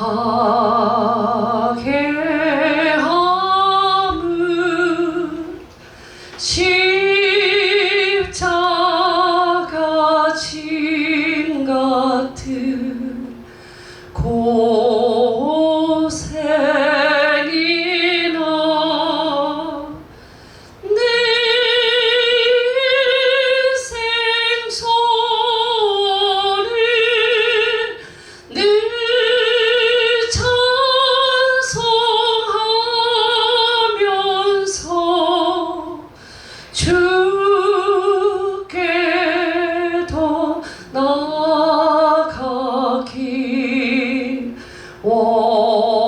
하게 함은 십자가 짐 같은 고생이나 내 생소를 늘 찬송하면서 주께 더 나아가길 원합니다.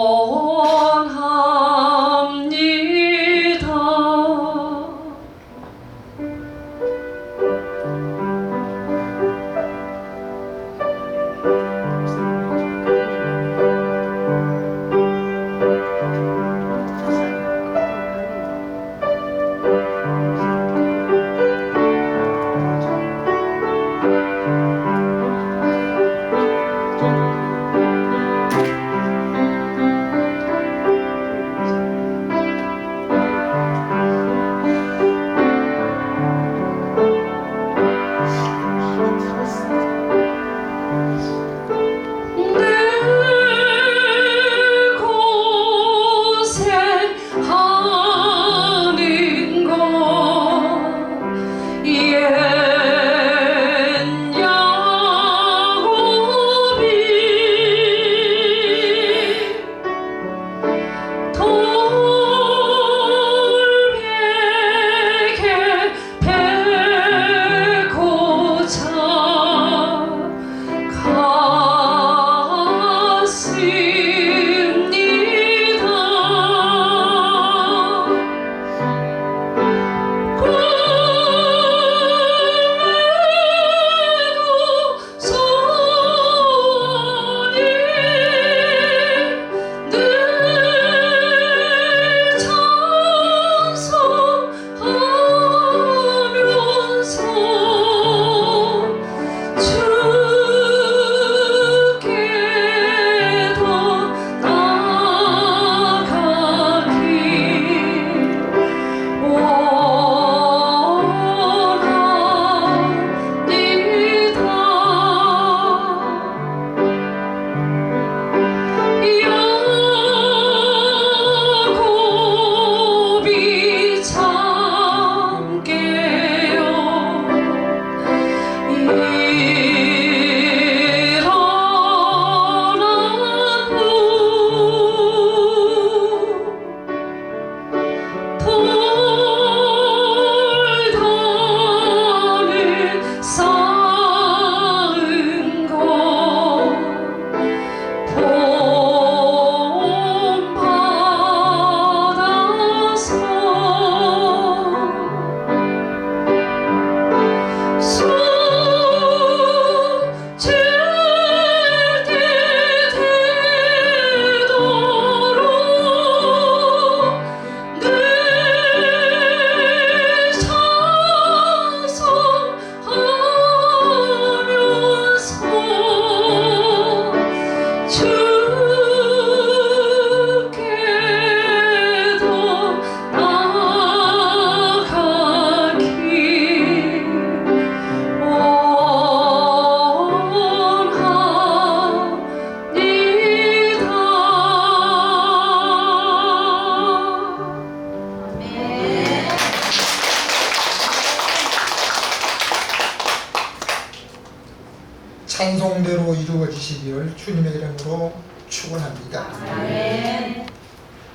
찬송대로 이루어지시기를 주님의 이름으로 축원합니다.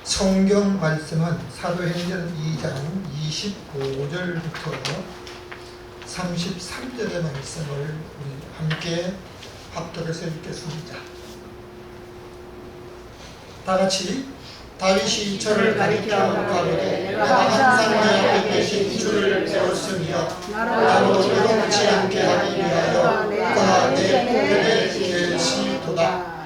성경 말씀은 사도행전 2장 25절부터 33절의 말씀을 우리 함께 합독해서 읽겠습니다. 다같이 다윗이 저를 가리켜 가로되 내가 항상 내 앞에 계신 주를 배웠으며 나로 요동치 않게 하기 위하여 그가 내 보편에 계시도다.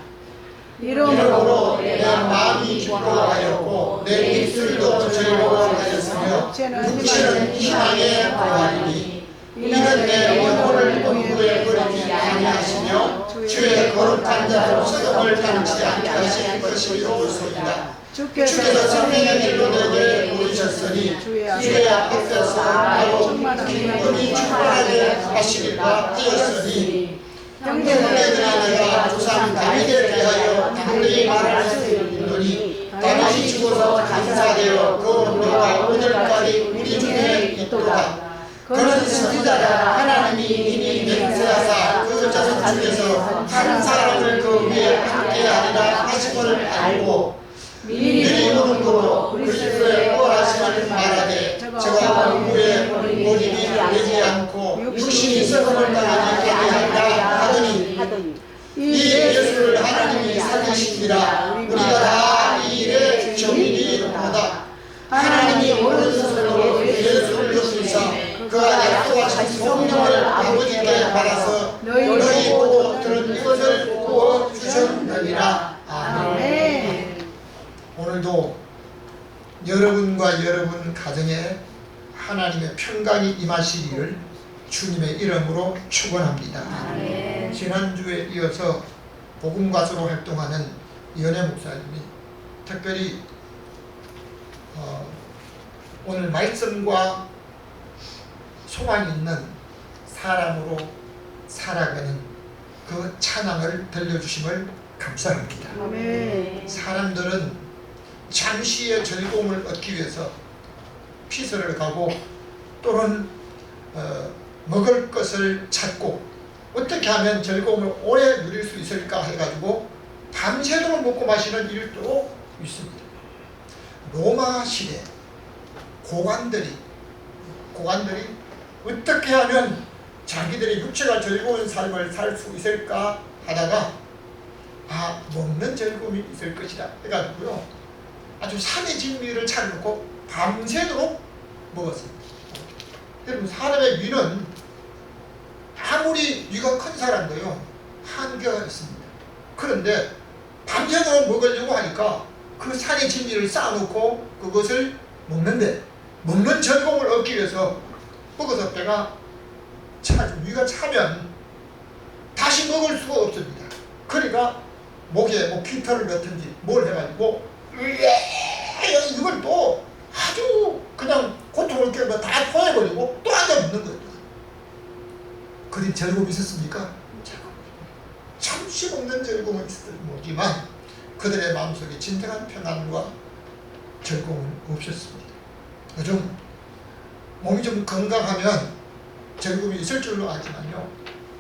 이러므로 내 마음이 기뻐하였고 내 입술도 즐거워하였으며 육체는 희망에 거하리니 이는 내 영혼을 공부에 버리지 아니하시며 주의 거룩한 자로 소금을 당치 않게 하실 것이로소이다. 주께서 생명의 길로 내게 보이셨으니 주의 앞에서 나로 기쁨이 충만하게 하시리라 하였으니 형제들아 내가 조상 다윗에 대하여 담대히 말할 수 있노니 다윗이 죽어서 장사되어 그 원료가 오늘까지 우리 중에 있도다. 그는 선지자라 하나님이 이미 맹세하사 그 자손 중에서 한 사람을 그 위에 함께하리라 하심을 알고 미리 무릎으로 그리스도의 부활하심을 말하되 저가 얼굴에 몰입이 되지 않고 육신이 썩음을 당하지 아니하리라 하더니 이 예수를 하나님이 살리시니라. 우리가 다 이 일의 증인이로다. 하나님이 오른손으로 예수를 높이사 그가 약속하신 성령을 아버지께 받아서 너희 보고 들은 이것을 부어주셨느니라. 아멘. 오늘도 여러분과 여러분 가정에 하나님의 평강이 임하시기를 주님의 이름으로 축원합니다. 아멘. 지난주에 이어서 복음가수로 활동하는 연애 목사님이 특별히 오늘 말씀과 소망이 있는 사람으로 살아가는 그 찬양을 들려주심을 감사합니다. 아멘. 사람들은 잠시의 즐거움을 얻기 위해서 피서를 가고 또는 먹을 것을 찾고 어떻게 하면 즐거움을 오래 누릴 수 있을까 해가지고 밤새도록 먹고 마시는 일도 있습니다. 로마 시대 고관들이 어떻게 하면 자기들의 육체가 즐거운 삶을 살 수 있을까 하다가 먹는 즐거움이 있을 것이다 해가지고요 아주 산의 진미를 차려놓고 밤새도록 먹었습니다. 여러분 사람의 위는 아무리 위가 큰 사람도요 한계가 있습니다. 그런데 밤새도록 먹으려고 하니까 그 산의 진미를 쌓아놓고 그것을 먹는데 먹는 즐거움을 얻기 위해서 먹어서 배가 위가 차면 다시 먹을 수가 없습니다. 그러니까 목에 깃털을 넣든지 뭘 해가지고 이걸 또 아주 그냥 고통을 겪으면 다 토해버리고 또 앉아 먹는 거예요. 그런 즐거움이 있었습니까? 잠시 먹는 즐거움은 있었지만 그들의 마음속에 진정한 평안과 즐거움은 없었습니다. 요즘 몸이 좀 건강하면 즐거움이 있을 줄로 알지만요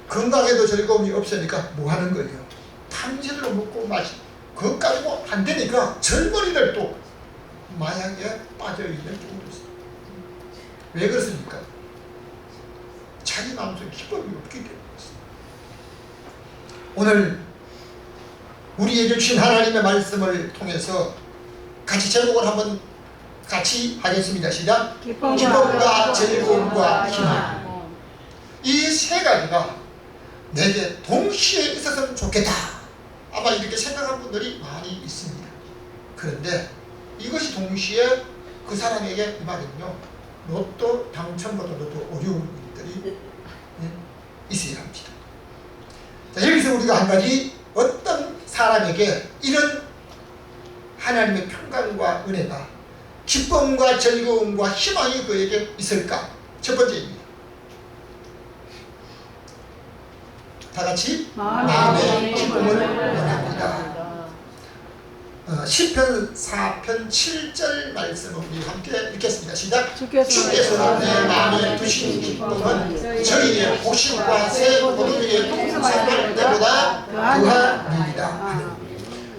건강해도 즐거움이 없으니까 뭐 하는 거예요? 밤새도록 먹고 마시 그것 가지고 안 되니까 젊은이들도 마약에 빠져있는 경우도 있습니다. 왜 그렇습니까? 자기 마음속에 기쁨이 없기 때문이었습니다. 오늘 우리에게 주신 하나님의 말씀을 통해서 같이 제목을 한번 같이 하겠습니다. 시작. 기쁨과 즐거움과 희망. 이 세 가지가 내게 동시에 있었으면 좋겠다. 아마 이렇게 생각한 분들이 많이 있습니다. 그런데 이것이 동시에 그 사람에게 이 말은요 로또 당첨보다도 어려운 일들이 있어야 합니다. 자, 여기서 우리가 한 가지 어떤 사람에게 이런 하나님의 평강과 은혜가 기쁨과 즐거움과 희망이 그에게 있을까? 첫 번째입니다. 다 같이 마음의 기쁨을 원합니다. 시편 4편 7절 말씀을 우리 함께 읽겠습니다. 시작. 주께서 내 마음에 두신 기쁨은 저희의 보신과 새 포도주의 풍성함을 때보다 더하니이다.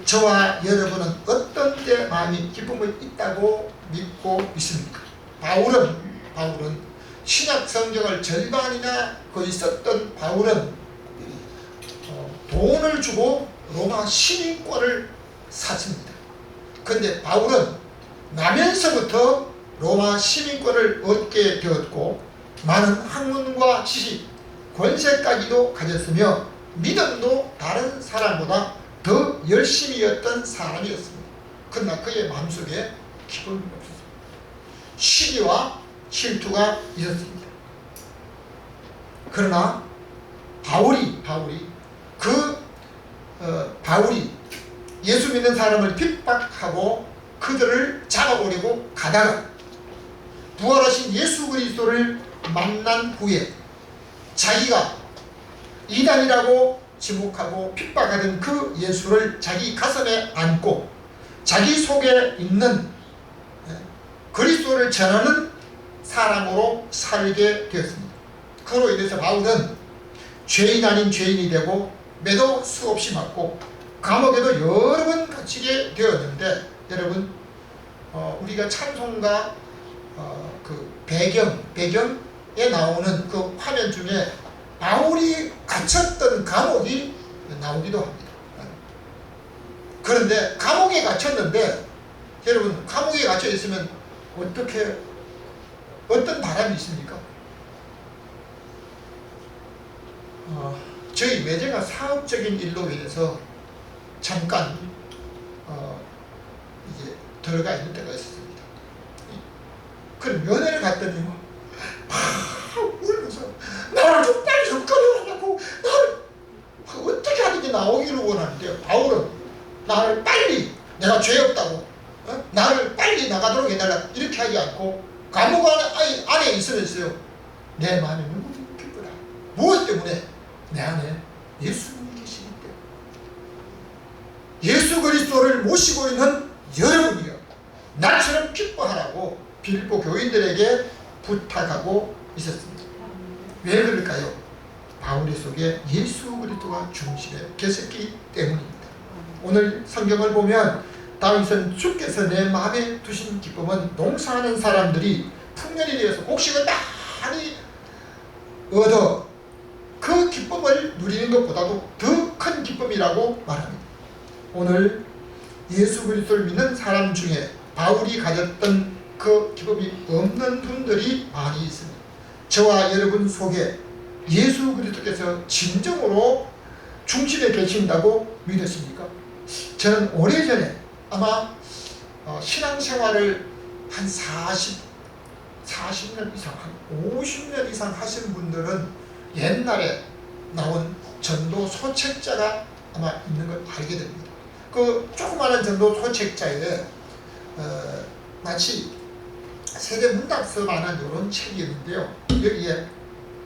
저와 여러분은 어떤 때 마음이 기쁨이 있다고 믿고 있습니까? 바울은 신약 성경을 절반이나 거의 썼던 바울은 돈을 주고 로마 시민권을 샀습니다. 그런데 바울은 나면서부터 로마 시민권을 얻게 되었고 많은 학문과 지식, 권세까지도 가졌으며 믿음도 다른 사람보다 더 열심히였던 사람이었습니다. 그러나 그의 마음속에 기쁨이 없었습니다. 시기와 질투가 있었습니다. 그러나 바울이 그 바울이 예수 믿는 사람을 핍박하고 그들을 잡아오려고 가다가 부활하신 예수 그리스도를 만난 후에 자기가 이단이라고 지목하고 핍박하던 그 예수를 자기 가슴에 안고 자기 속에 있는 그리스도를 전하는 사람으로 살게 되었습니다. 그로 인해서 바울은 죄인 아닌 죄인이 되고 매도 수없이 맞고 감옥에도 여러 번 갇히게 되었는데, 여러분 우리가 찬송가 그 배경에 나오는 그 화면 중에 바울이 갇혔던 감옥이 나오기도 합니다. 그런데 감옥에 갇혔는데, 여러분 감옥에 갇혀 있으면 어떤 바람이 있습니까? 저희 매제가 사업적인 일로 인해서 잠깐 이제 들어가 있는 때가 있었습니다. 그럼 면회를 갔더니 울면서 나를 좀 빨리 좀 끌어가려고, 나를 어떻게 하든지 나오기를 원하는데요. 바울은 나를 빨리, 내가 죄 없다고 나를 빨리 나가도록 해달라 이렇게 하지 않고 감옥 안에 있으면서요, 내 마음이 너무 기쁘다. 무엇 때문에? 내 안에 예수님이 계시기 때문에. 예수 그리스도를 모시고 있는 여러분이요, 나처럼 기뻐하라고 빌립보 교인들에게 부탁하고 있었습니다. 왜 그럴까요? 바울의 속에 예수 그리스도가 중심에 계셨기 때문입니다. 오늘 성경을 보면 다윗은 주께서 내 마음에 두신 기쁨은 농사하는 사람들이 풍년이 되어서 곡식을 많이 얻어 그 기쁨을 누리는 것보다도 더 큰 기쁨이라고 말합니다. 오늘 예수 그리스도를 믿는 사람 중에 바울이 가졌던 그 기쁨이 없는 분들이 많이 있습니다. 저와 여러분 속에 예수 그리스도께서 진정으로 중심에 계신다고 믿으십니까? 저는 오래전에 아마 신앙생활을 한 40년 이상, 한 50년 이상 하신 분들은 옛날에 나온 전도 소책자가 아마 있는 걸 알게 됩니다. 그 조그마한 전도 소책자에 마치 세계 문답서만한 이런 책이 있는데요. 여기에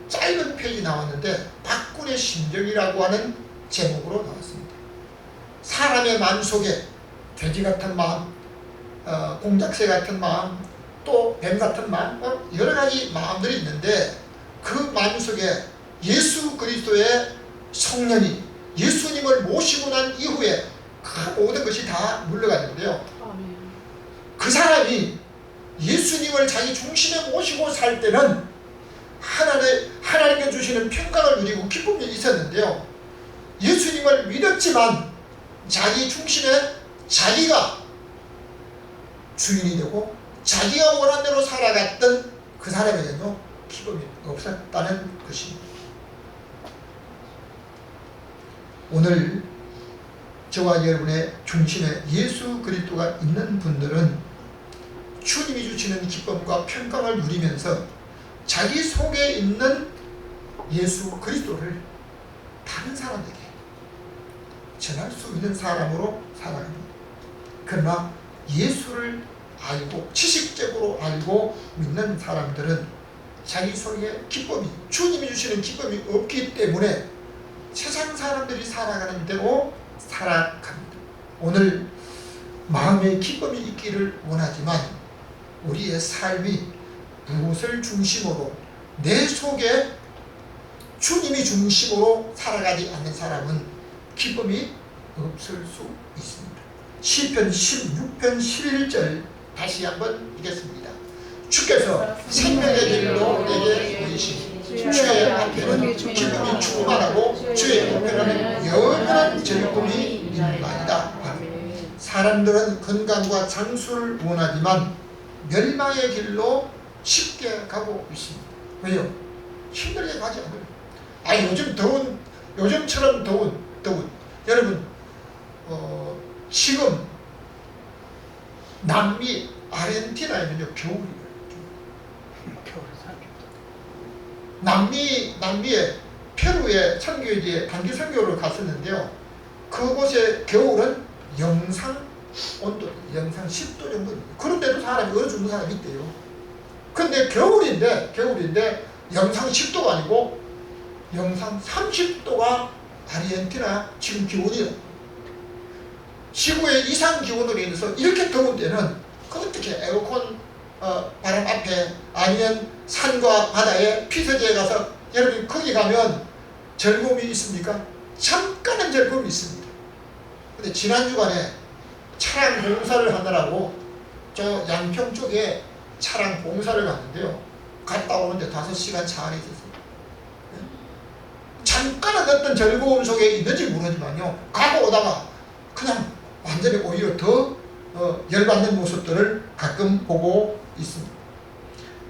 짧은 페이지 나왔는데 박군의 심정이라고 하는 제목으로 나왔습니다. 사람의 마음 속에 돼지 같은 마음, 공작새 같은 마음, 또 뱀 같은 마음, 여러 가지 마음들이 있는데 그 마음 속에 예수 그리스도의 성령이 예수님을 모시고 난 이후에 그 모든 것이 다 물러가는데요. 그 사람이 예수님을 자기 중심에 모시고 살 때는 하나님께 주시는 평강을 누리고 기쁨이 있었는데요. 예수님을 믿었지만 자기 중심에 자기가 주인이 되고 자기가 원하는 대로 살아갔던 그 사람에게는요, 기쁨이 없었다는 것입니다. 오늘 저와 여러분의 중심에 예수 그리스도가 있는 분들은 주님이 주시는 기쁨과 평강을 누리면서 자기 속에 있는 예수 그리스도를 다른 사람에게 전할 수 있는 사람으로 살아갑니다. 그러나 예수를 알고 지식적으로 알고 믿는 사람들은 자기 속에 기쁨이, 주님이 주시는 기쁨이 없기 때문에 세상 사람들이 살아가는 대로 살아갑니다. 오늘 마음에 기쁨이 있기를 원하지만 우리의 삶이 무엇을 중심으로, 내 속에 주님이 중심으로 살아가지 않는 사람은 기쁨이 없을 수 있습니다. 시편 16편 11절 다시 한번 읽겠습니다. 주께서 생명의 길로 내게 보이시니 주의 앞에는 기쁨이 충만하고 주의 옆에는 영원한 즐거움이 있나이다. 사람들은 건강과 장수를 원하지만 멸망의 길로 쉽게 가고 있습니다. 왜요? 힘들게 가지 않아요. 요즘처럼 더운 여러분 지금 남미 아르헨티나에는요 겨울이에요. 남미의 페루에 선교지에 단기 선교를 갔었는데요. 그곳의 겨울은 영상 온도, 영상 10도 정도. 그런데도 사람이 얼어 죽는 사람이 있대요. 근데 겨울인데 영상 10도가 아니고 영상 30도가 아르헨티나 지금 기온이에요. 지구의 이상 기온으로 인해서 이렇게 더운 데는 어떻게 에어컨 바람 앞에 아니면 산과 바다에 피서지에 가서 여러분 거기 가면 즐거움이 있습니까? 잠깐은 즐거움이 있습니다. 근데 지난 주간에 차량 공사를 하느라고 저 양평 쪽에 차량 공사를 갔는데요. 갔다 오는데 5시간 차 안에 있었어요. 잠깐은 어떤 즐거움 속에 있는지 모르지만요. 가고 오다가 그냥 완전히 오히려 더 열받는 모습들을 가끔 보고 있습니다.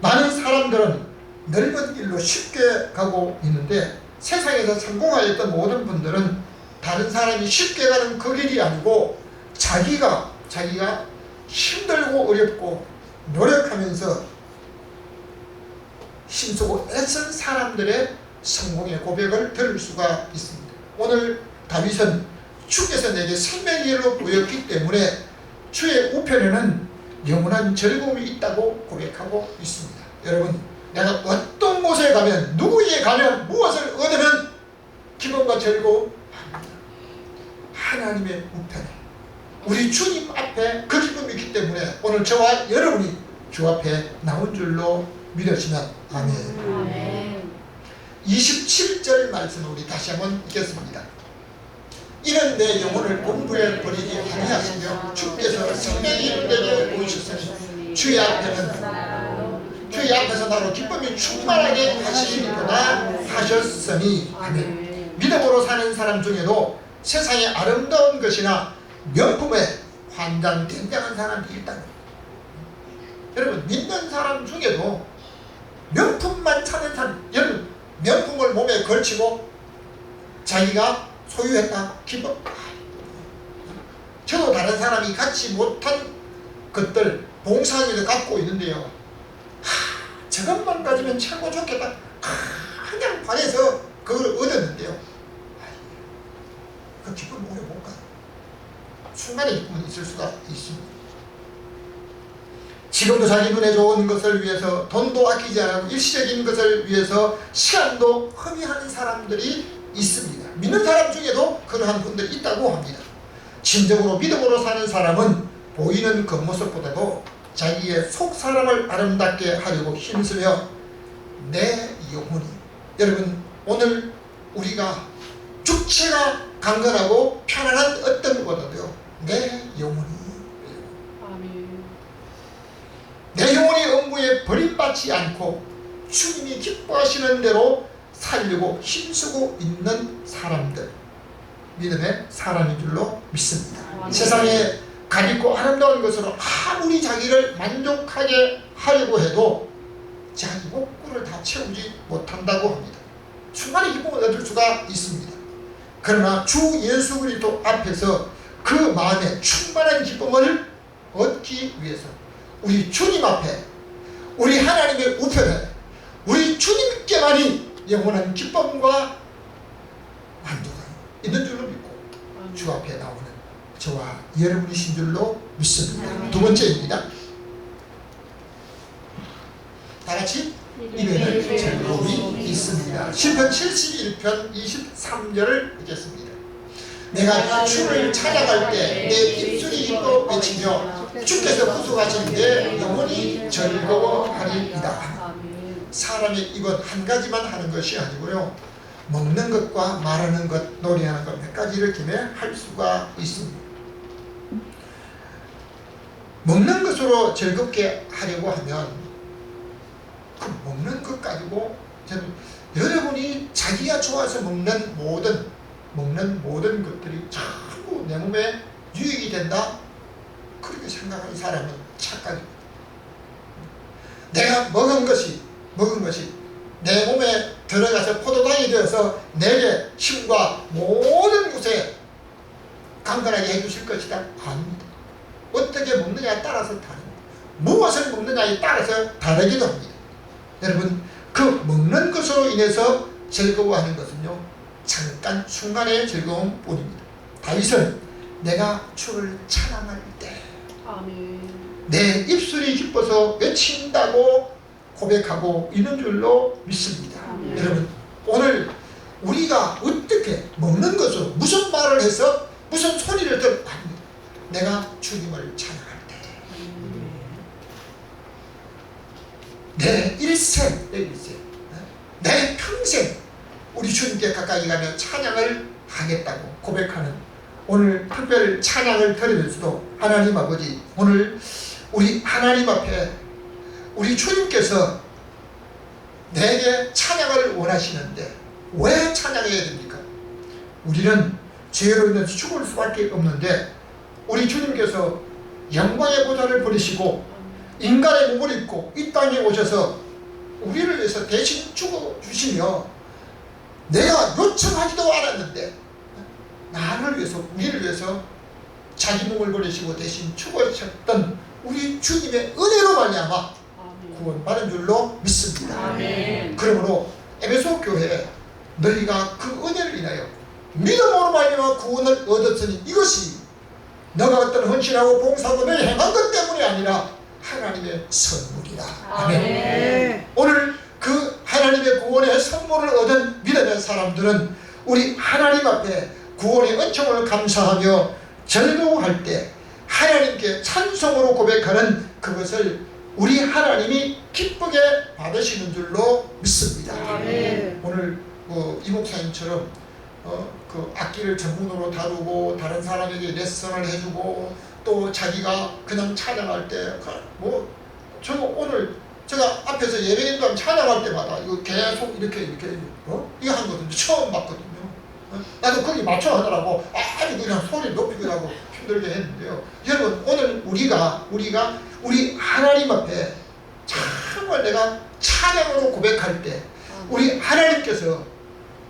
많은 사람들은 넓은 길로 쉽게 가고 있는데 세상에서 성공하였던 모든 분들은 다른 사람이 쉽게 가는 그 길이 아니고 자기가 힘들고 어렵고 노력하면서 힘쓰고 애쓴 사람들의 성공의 고백을 들을 수가 있습니다. 오늘 다윗은 주께서 내게 생명의 길로 보였기 때문에 주의 우편에는 영원한 즐거움이 있다고 고백하고 있습니다. 여러분, 내가 어떤 곳에 가면 누구에게 가면 무엇을 얻으면 기쁨과 즐거움? 하나님의 우편에 우리 주님 앞에 그 기쁨이 있기 때문에 오늘 저와 여러분이 주 앞에 나온 줄로 믿으시면 아멘. 아멘. 27절 말씀을 우리 다시 한번 읽겠습니다. 이는 내 영혼을 공부에 버리지 아니하시며 주께서 생명의 이름 내게 보이셨으니 주의 앞에서 나로 기쁨이 충만하게 하시리로다 하셨으니 아멘. 믿음으로 사는 사람 중에도 세상에 아름다운 것이나 명품에 환장된장한 사람들이 있다는 거예요. 여러분, 믿는 사람 중에도 명품만 찾는 사람, 여러분 명품을 몸에 걸치고 자기가 소유했다 기쁨. 저도 다른 사람이 갖지 못한 것들 봉사하기도 갖고 있는데요. 저것만 가지면 최고 좋겠다. 그냥 반해서 그걸 얻었는데요. 그 기쁨 오래 못 가요. 순간의 기쁨은 있을 수가 있습니다. 지금도 자기 눈에 좋은 것을 위해서 돈도 아끼지 않고 일시적인 것을 위해서 시간도 허비하는 사람들이 있습니다. 믿는 사람 중에도 그러한 분들이 있다고 합니다. 진정으로 믿음으로 사는 사람은 보이는 겉모습보다도 자기의 속 사람을 아름답게 하려고 힘쓰며 내 영혼이, 여러분 오늘 우리가 육체가 강건하고 편안한 어떤 것보다도요 내 영혼이, 내 영혼이 음부에 버림받지 않고 주님이 기뻐하시는 대로 살려고 힘쓰고 있는 사람들, 믿음의 사람인 줄로 믿습니다. 세상에 가볍고 아름다운 것으로 아무리 자기를 만족하게 하려고 해도 자기 목구를 다 채우지 못한다고 합니다. 충만의 기쁨을 얻을 수가 있습니다. 그러나 주 예수 그리스도 앞에서 그 마음에 충만한 기쁨을 얻기 위해서 우리 주님 앞에, 우리 하나님의 우편에 우리 주님께만이 영원한 기쁨과 만족이 있는 줄로 믿고 주 앞에 나오는 저와 여러분이신 줄로 믿습니다. 두 번째입니다. 다같이 입에는 즐거움이 있습니다. 시편 71편 23절을 읽겠습니다. 내가 주를 찾아갈 때 내 입술이 기뻐 외치며 주께서 구속하신 내 영혼이 즐거워하리이다. 사람의 입은 한 가지만 하는 것이 아니고요, 먹는 것과 말하는 것, 노래하는 것 몇 가지를 김에 할 수가 있습니다. 먹는 것으로 즐겁게 하려고 하면 그 먹는 것 가지고 여러분이 자기가 좋아서 먹는 모든 것들이 전부 내 몸에 유익이 된다, 그렇게 생각하는 사람은 착각입니다. 내가 먹은 것이 내 몸에 들어가서 포도당이 되어서 내게 힘과 모든 곳에 강건하게 해주실 것이다? 아닙니다. 어떻게 먹느냐에 따라서 다릅니다. 무엇을 먹느냐에 따라서 다르기도 합니다. 여러분, 그 먹는 것으로 인해서 즐거워하는 것은요 잠깐 순간의 즐거움 뿐입니다. 다윗은 내가 주를 찬양할 때 아멘. 내 입술이 기뻐서 외친다고 고백하고 있는 줄로 믿습니다. 아멘. 여러분, 오늘 우리가 어떻게 먹는 것으로 무슨 말을 해서 무슨 소리를 듣고 내가 주님을 찬양할 때 내 일생, 내 평생 우리 주님께 가까이 가며 찬양을 하겠다고 고백하는 오늘 특별 찬양을 드리면서도 하나님 아버지, 오늘 우리 하나님 앞에 우리 주님께서 내게 찬양을 원하시는데 왜 찬양해야 됩니까? 우리는 죄로 인해서 죽을 수밖에 없는데 우리 주님께서 영광의 보좌를 버리시고 인간의 몸을 입고 이 땅에 오셔서 우리를 위해서 대신 죽어주시며 내가 요청하지도 않았는데 나를 위해서, 우리를 위해서 자기 몸을 버리시고 대신 죽으셨던 우리 주님의 은혜로 말미암아 구원받은 줄로 믿습니다. 아멘. 그러므로 에베소 교회 너희가 그 은혜를 인하여 믿음으로 말미암아 구원을 얻었으니 이것이 너가 어떤 헌신하고 봉사하고 너희 행한 것 때문이 아니라 하나님의 선물이라. 아멘. 아멘. 오늘 그 하나님의 구원의 선물을 얻은 믿음의 사람들은 우리 하나님 앞에 구원의 은총을 감사하며 즐거워할 때 하나님께 찬송으로 고백하는 그것을 우리 하나님이 기쁘게 받으시는 줄로 믿습니다. 아멘. 오늘 이 목사님처럼 그 악기를 전문으로 다루고 다른 사람에게 레슨을 해주고 또 자기가 그냥 찬양할 때 저 오늘 제가 앞에서 예배인도 찬양할 때마다 이거 계속 이렇게 이거 한 거든요. 처음 봤거든요. 나도 거기 맞춰 하더라고. 아주 그냥 소리 높이고 하고 힘들게 했는데요. 여러분, 오늘 우리가 우리 하나님 앞에 정말 내가 찬양으로 고백할 때 우리 하나님께서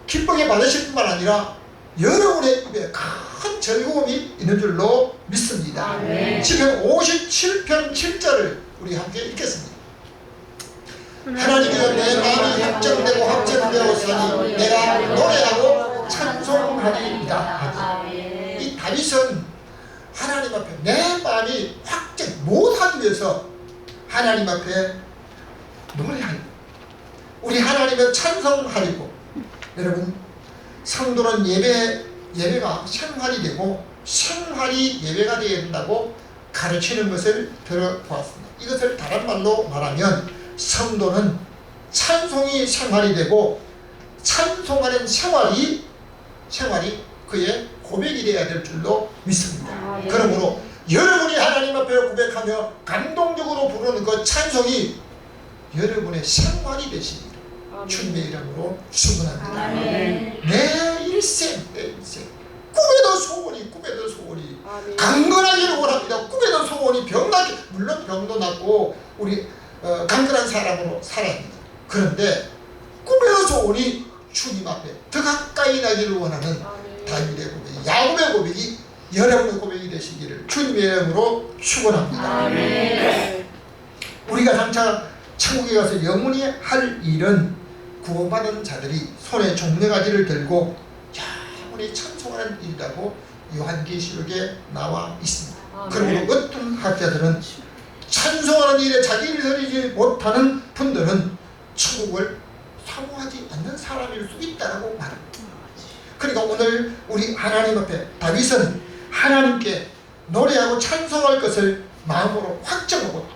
기쁘게 받으실 뿐만 아니라 여러분의 입에 큰 즐거움이 있는 줄로 믿습니다. 아멘. 시편 57편 7절을 우리 함께 읽겠습니다. 하나님께서 내 마음이 확정되고 확정되었으니 내가 노래하고 찬송하리이다. 이 다윗은 하나님 앞에 내 마음이 확정 못하기 위해서 하나님 앞에 노래하리고 우리 하나님을 찬송하리고, 여러분, 성도는 예배가 생활이 되고 생활이 예배가 되어야 된다고 가르치는 것을 들어보았습니다. 이것을 다른 말로 말하면 성도는 찬송이 생활이 되고 찬송하는 생활이 그의 고백이 되어야 될 줄로 믿습니다. 그러므로 여러분이 하나님 앞에 고백하며 감동적으로 부르는 그 찬송이 여러분의 생활이 되시기를 주님의 이름으로 축원합니다. 아멘. 내 일생 꿈에도 소원이 강건하기를 원합니다. 꿈에도 소원이 병나기, 물론 병도 낫고 우리 강건한 사람으로 살아야 합니다. 그런데 꿈에도 소원이 주님 앞에 더 가까이 나기를 원하는 다윗의 고백이, 야곱의 고백이 여러분의 고백이 되시기를 주님의 이름으로 축원합니다. 아멘. 우리가 장차 천국에 가서 영원히 할 일은 구원받은 자들이 손에 종려가지를 들고 영원히 찬송하는 일이라고 요한계시록에 나와 있습니다. 그러므로 어떤 학자들은 찬송하는 일에 자기를 드리지 못하는 분들은 천국을 사모하지 않는 사람일 수 있다고 말합니다. 그러니까 오늘 우리 하나님 앞에 다윗은 하나님께 노래하고 찬송할 것을 마음으로 확정하고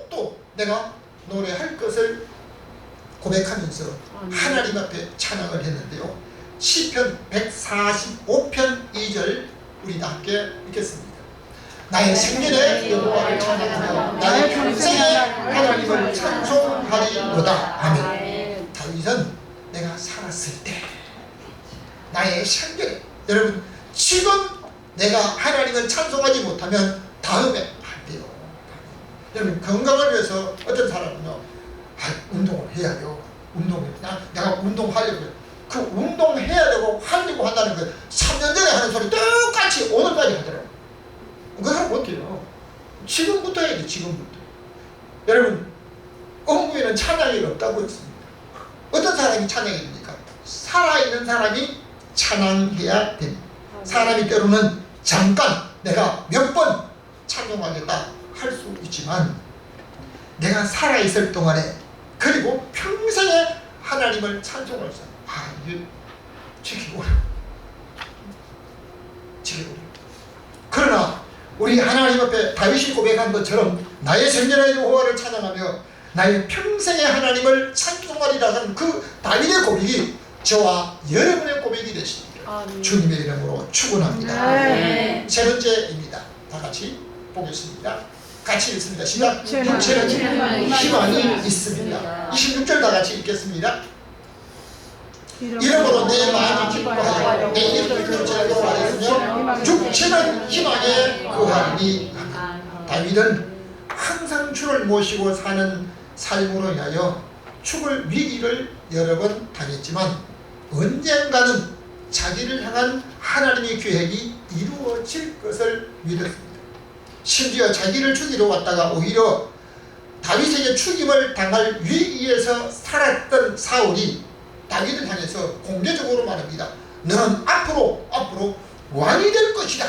또 내가 노래할 것을 고백하면서 하나님 앞에 찬양을 했는데요. 시편 145편 2절 우리 다 함께 읽겠습니다. 나의 생전에 여호와를 찬양하며 나의 평생에 하나님을 찬송하리로다. 아멘. 다윗은 내가 살았을 때, 나의 생전에, 여러분, 지금 내가 하나님을 찬송하지 못하면 다음에 안 돼요. 여러분, 건강을 위해서 어떤 사람은요, 운동을 해야 돼요. 내가 운동하려고요. 그 운동해야 되고 하려고 한다는 거 3년 전에 하는 소리 똑같이 오늘까지 하더라고요. 그거 하면 못해요. 지금부터 해야 돼. 지금부터. 여러분, 음부에는 찬양이 없다고 했습니다. 어떤 사람이 찬양이 됩니까? 살아있는 사람이 찬양해야 됩니다. 사람이 때로는 잠깐 내가 몇 번 찬송하겠다 할 수 있지만 내가 살아있을 동안에 그리고 평생에 하나님을 찬송할 수 이게 지키고 어려워. 지키고 어려워. 그러나 우리 하나님 앞에 다윗이 고백한 것처럼 나의 전전의 여호와를 찬양하며 나의 평생의 하나님을 찬송하리라 하는 그 다윗의 고백이 저와 여러분의 고백이 되십니다. 주님의 이름으로 축원합니다. 세 번째입니다. 다 같이 보겠습니다. 같이 읽습니다. 시작. 육체는 희망이 있습니다. 26절 다 같이 읽겠습니다. 이러므로 내 마음이 기뻐하여 내 입을 즐거워하였으며 육체는 희망에 거하리니. 다윗은 항상 주를 모시고 사는 삶으로 인하여 죽을 위기를 여러 번 당했지만 언젠가는 자기를 향한 하나님의 계획이 이루어질 것을 믿었습니다. 심지어 자기를 죽이러 왔다가 오히려 다윗에게 죽임을 당할 위기에서 살았던 사울이 다윗을 향해서 공개적으로 말합니다. 너는 앞으로 왕이 될 것이다.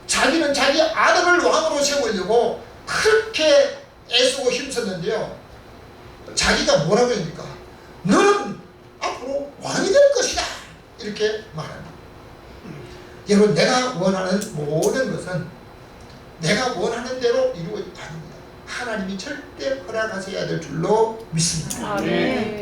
자기는 자기 아들을 왕으로 세우려고 그렇게 애쓰고 힘썼는데요. 자기가 뭐라고 합니까? 너는 앞으로 왕이 될 것이다. 이렇게 말합니다. 여러분, 내가 원하는 모든 것은 내가 원하는 대로 이루어지지 않습니다. 하나님이 절대 허락하셔야 될 줄로 믿습니다.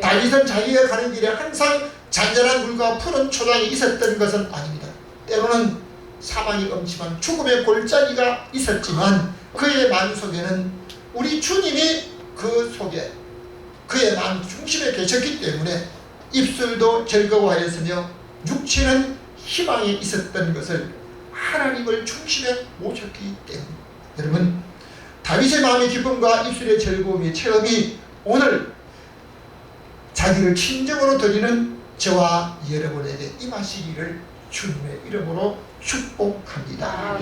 다윗은 자기가 가는 길에 항상 잔잔한 물과 푸른 초장이 있었던 것은 아닙니다. 때로는 사망이 엄침한 죽음의 골짜기가 있었지만 그의 마음 속에는 우리 주님이 그 속에 그의 마음 중심에 계셨기 때문에 입술도 즐거워하였으며 육체는 희망에 있었던 것을 하나님을 중심에 모셨기 때문입니다. 여러분, 다윗의 마음의 기쁨과 입술의 즐거움의 체험이 오늘 자기를 친정으로 드리는 저와 여러분에게 임하시기를 주님의 이름으로 축복합니다.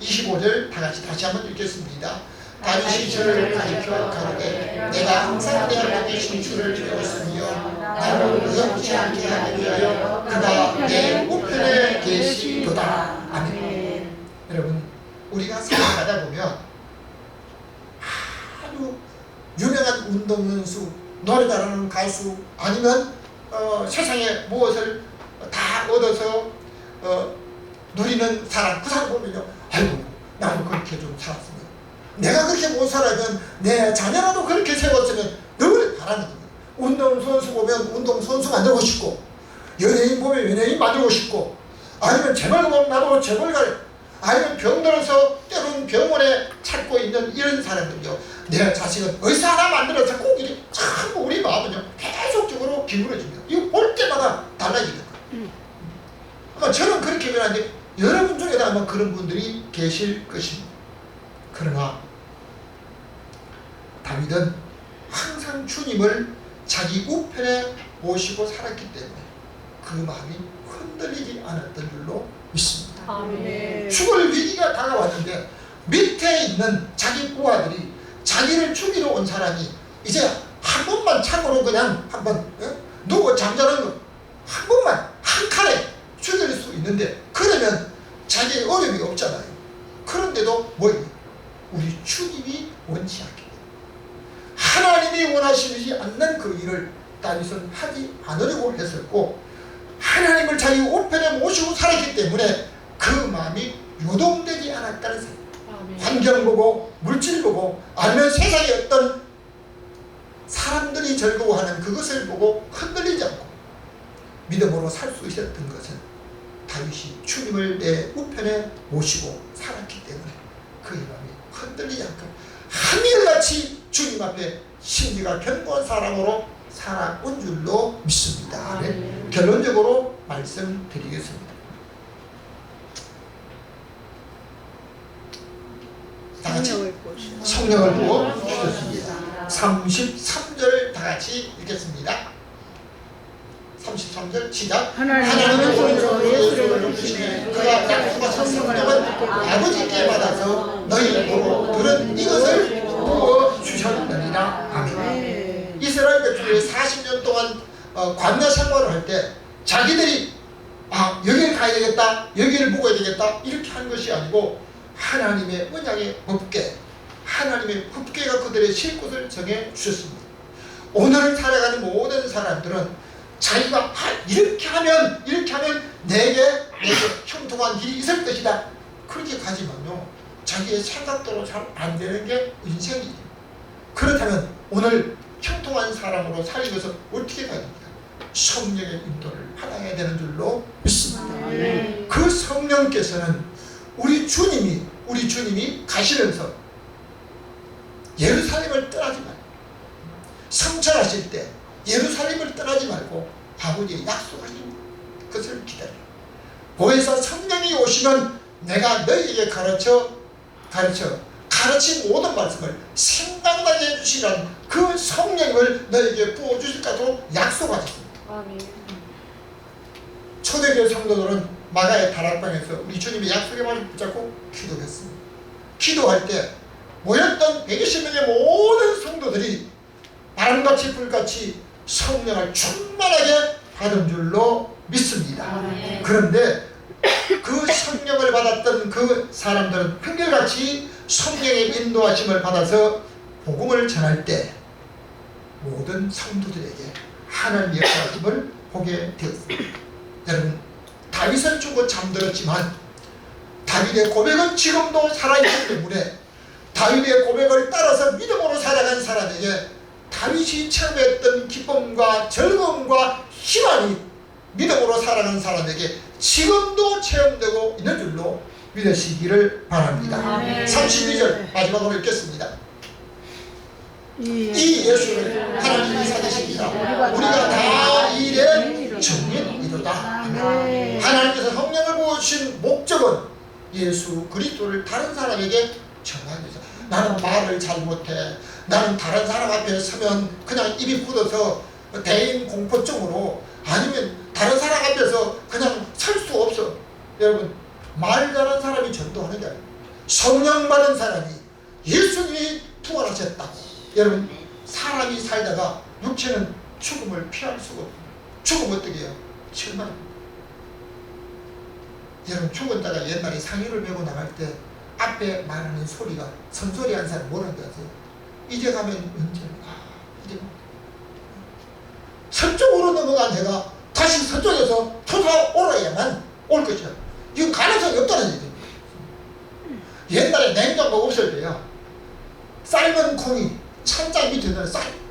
25절 다 같이 다시 한번 읽겠습니다. 다윗이 저를 가리켜 가로되 내가 항상 내 앞에 계신 주를 배웠으며 나를 의롭지 않게 하기 위하여 그가 내 우편에 계시도다. 아멘. 여러분, 우리가 살아가다 보면 아주 유명한 운동선수, 노래 잘하는 가수, 아니면 세상에 무엇을 다 얻어서 누리는 사람, 그 사람 보면요, 아이고 나도 그렇게 좀 살았으면, 내가 그렇게 못 살아면 내 자녀라도 그렇게 세웠으면 늘 바라는 겁니다. 운동선수 보면 운동선수 만들고 싶고, 연예인 보면 연예인 만들고 싶고, 아니면 재벌 보면 나도 재벌가, 아니면 병들어서 때로는 병원에 찾고 있는 이런 사람들요, 내 자식은 의사 하나 만들어서 꼭 이렇게 참 우리 마음은요 계속적으로 기울어집니다. 이거 볼 때마다 달라지는 거예요. 아마 저는 그렇게 변하는데 여러분 중에도 아마 그런 분들이 계실 것입니다. 그러나 다윗은 항상 주님을 자기 우편에 모시고 살았기 때문에 그 마음이 흔들리지 않았던 줄로 믿습니다. 아멘. 죽을 위기가 다가왔는데 밑에 있는 자기 부하들이 자기를 죽이러 온 사람이 이제 한 번만 참고로 그냥 한번 누워 잠자는 거 한 번만 한 칼에 죽일 수 있는데, 그러면 자기의 어려움이 없잖아요. 그런데도 뭐예요? 우리 주님이 원치 않기 때문에 하나님이 원하시지 않는 그 일을 다윗은 하지 않으려고 했었고, 하나님을 자기 우편에 모시고 살았기 때문에 그 마음이 유동되지 않았다는 생각. 환경 보고 물질 보고 아니면 세상의 어떤 사람들이 즐거워하는 그것을 보고 흔들리지 않고 믿음으로 살 수 있었던 것은 다윗이 주님을 내 우편에 모시고 살았기 때문에 그의 마음이 흔들리지 않고 한결같이 주님 앞에 심지가 견고한 사람으로 살아온 줄로 믿습니다. 네. 결론적으로 말씀드리겠습니다. 다같이 성령을 부어 주셨습니다. 33절 다같이 읽겠습니다. 33절 시작. 하나님은 손으로 예수를 주시네 그가 약속하신 성령은 아버지께 받아서 너희 보고 들은 이것을 부어 주셨느니라. 아멘. 이스라엘 백성들이 40년 동안 광야 생활을 할 때 자기들이 아, 여기를 가야 되겠다, 여기를 먹어야 되겠다 이렇게 하는 것이 아니고 하나님의 언약의 법궤, 하나님의 법궤가 그들의 쉴 곳을 정해 주셨습니다. 오늘 살아가는 모든 사람들은 자기가 이렇게 하면 내게 형통한 길이 있을 것이다 그렇게 가지만요, 자기의 생각대로 잘 안 되는 게 인생이에요. 그렇다면 오늘 형통한 사람으로 살기 위해서 어떻게 가야 됩니까? 성령의 인도를 받아야 되는 줄로 믿습니다. 네. 그 성령께서는 우리 주님이 가시면서 예루살렘을 떠나지 말고, 성천하실 때 예루살렘을 떠나지 말고 아버지의 약속하신 것을 기다려. 보혜사 성령이 오시면 내가 너희에게 가르친 모든 말씀을 생각나게 해주시라는 그 성령을 너희에게 부어주실 것도 약속하셨습니다. 초대교회 성도들은 마가의 다락방에서 우리 주님의 약속의 말을 붙잡고 기도했습니다. 기도할 때 모였던 120명의 모든 성도들이 바람같이 불같이 성령을 충만하게 받은 줄로 믿습니다. 그런데 그 성령을 받았던 그 사람들은 한결같이 성령의 인도하심을 받아서 복음을 전할 때 모든 성도들에게 하나님의 역사심을 보게 되었습니다. 여러분, 다윗은 죽어 잠들었지만 다윗의 고백은 지금도 살아있기 때문에 다윗의 고백을 따라서 믿음으로 살아간 사람에게 다윗이 체험했던 기쁨과 즐거움과 희망이 믿음으로 살아가는 사람에게 지금도 체험되고 있는 줄로 믿으시기를 바랍니다. 32절 마지막으로 읽겠습니다. 이 예수를 하나님이 찾으십니다. 우리가 다 일의 증인이로다. 하나님께서 성령을 부어주신 목적은 예수 그리스도를 다른 사람에게 전하기 위해서. 나는 말을 잘 못해, 나는 다른 사람 앞에 서면 그냥 입이 굳어서 대인 공포증으로, 아니면 다른 사람 앞에서 그냥 설 수 없어. 여러분, 말 잘하는 사람이 전도하는 게 아니에요. 성령 받은 사람이 예수님이 부활하셨다고. 여러분, 사람이 살다가 육체는 죽음을 피할 수가 없어요. 죽음 어떻게 해요? 절망입니다. 여러분, 죽은 자가 옛날에 상의를 메고 나갈 때 앞에 말하는 소리가, 선소리 한 사람 뭐라는 줄 아세요? 이제 가면 언제나, 이제 서쪽으로 넘어간 해가 다시 서쪽에서 솟아오르야만 올 것이야. 이건 가능성이 없다는 얘기입니다. 옛날에 냉장고 없을 때요, 삶은 콩이 찬장 밑에 있는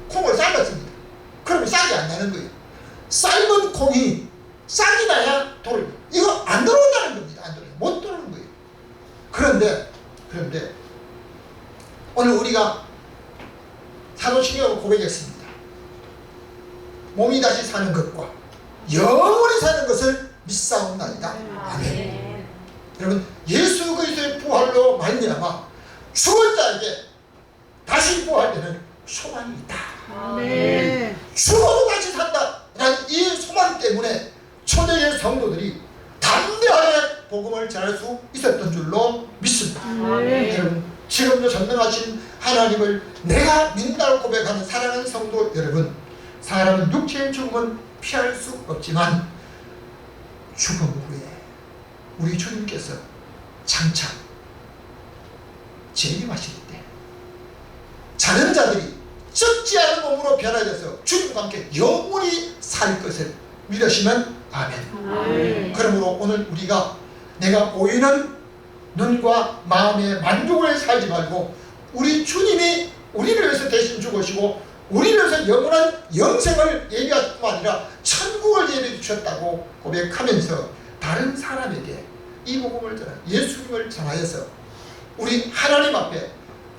콩을 삶았습니다. 그러면 싹이 안 나는 거예요. 삶은 콩이 싹이 나야 돌을, 이거 안 들어온다는 겁니다. 안 들어요. 못 들어오는 거예요. 그런데 오늘 우리가 사도신경으로 고백했습니다. 몸이 다시 사는 것과 영원히 사는 것을 믿사옵나이다. 아멘. 여러분, 예수 그리스도의 부활로 말미암아 죽은 자에게 다시 부활되는 소망이 있다. 네. 죽어도 다시 산다 라는 이 소망 때문에 초대의 성도들이 담대하게 복음을 전할 수 있었던 줄로 믿습니다. 여러분, 지금도 전능하신 하나님을 내가 믿는다고 고백하는 사랑하는 성도 여러분, 사람은 육체의 죽음은 피할 수 없지만 죽음 후에 우리 주님께서 장차 재림하실 때 자는 자들이 썩지 않은 몸으로 변화돼서 주님과 함께 영원히 살 것을 믿으시면 아멘. 그러므로 오늘 우리가 내가 보이는 눈과 마음의 만족을 살지 말고 우리 주님이 우리를 위해서 대신 죽으시고 우리를 위해서 영원한 영생을 예비할 뿐만 아니라 천국을 예비해 주셨다고 고백하면서 다른 사람에게 이 복음을 전하, 예수님을 전하여서 우리 하나님 앞에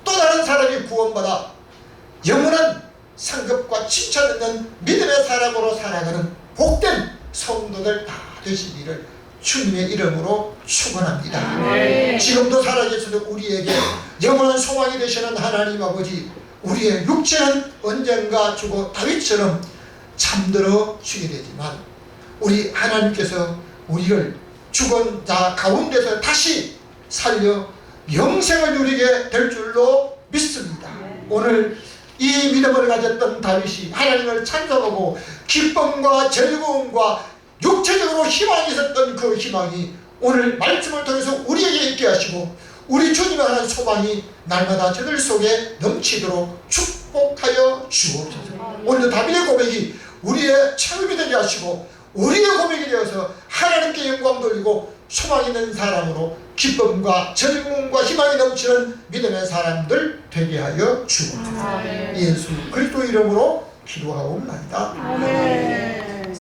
또 다른 사람이 구원받아 영원한 상급과 칭찬받는 믿음의 사람으로 살아가는 복된 성도들 다 되시기를 주님의 이름으로 축원합니다. 네. 지금도 살아계시는 우리에게 영원한 소망이 되시는 하나님 아버지, 우리의 육체는 언젠가 죽어 다윗처럼 잠들어 쉬게 되지만 우리 하나님께서 우리를 죽은 자 가운데서 다시 살려 영생을 누리게 될 줄로 믿습니다. 오늘 이 믿음을 가졌던 다윗이 하나님을 찬송하고 기쁨과 즐거움과 육체 구체적으로 희망이 있었던 그 희망이 오늘 말씀을 통해서 우리에게 있게 하시고 우리 주님의 하나님 소망이 날마다 저들 속에 넘치도록 축복하여 주옵소서. 오늘 다윗의 고백이 우리의 체험이 되게 하시고 우리의 고백이 되어서 하나님께 영광 돌리고 소망 있는 사람으로 기쁨과 젊음과 희망이 넘치는 믿음의 사람들 되게 하여 주옵소서. 예수 그리스도 이름으로 기도하옵나이다. 아멘.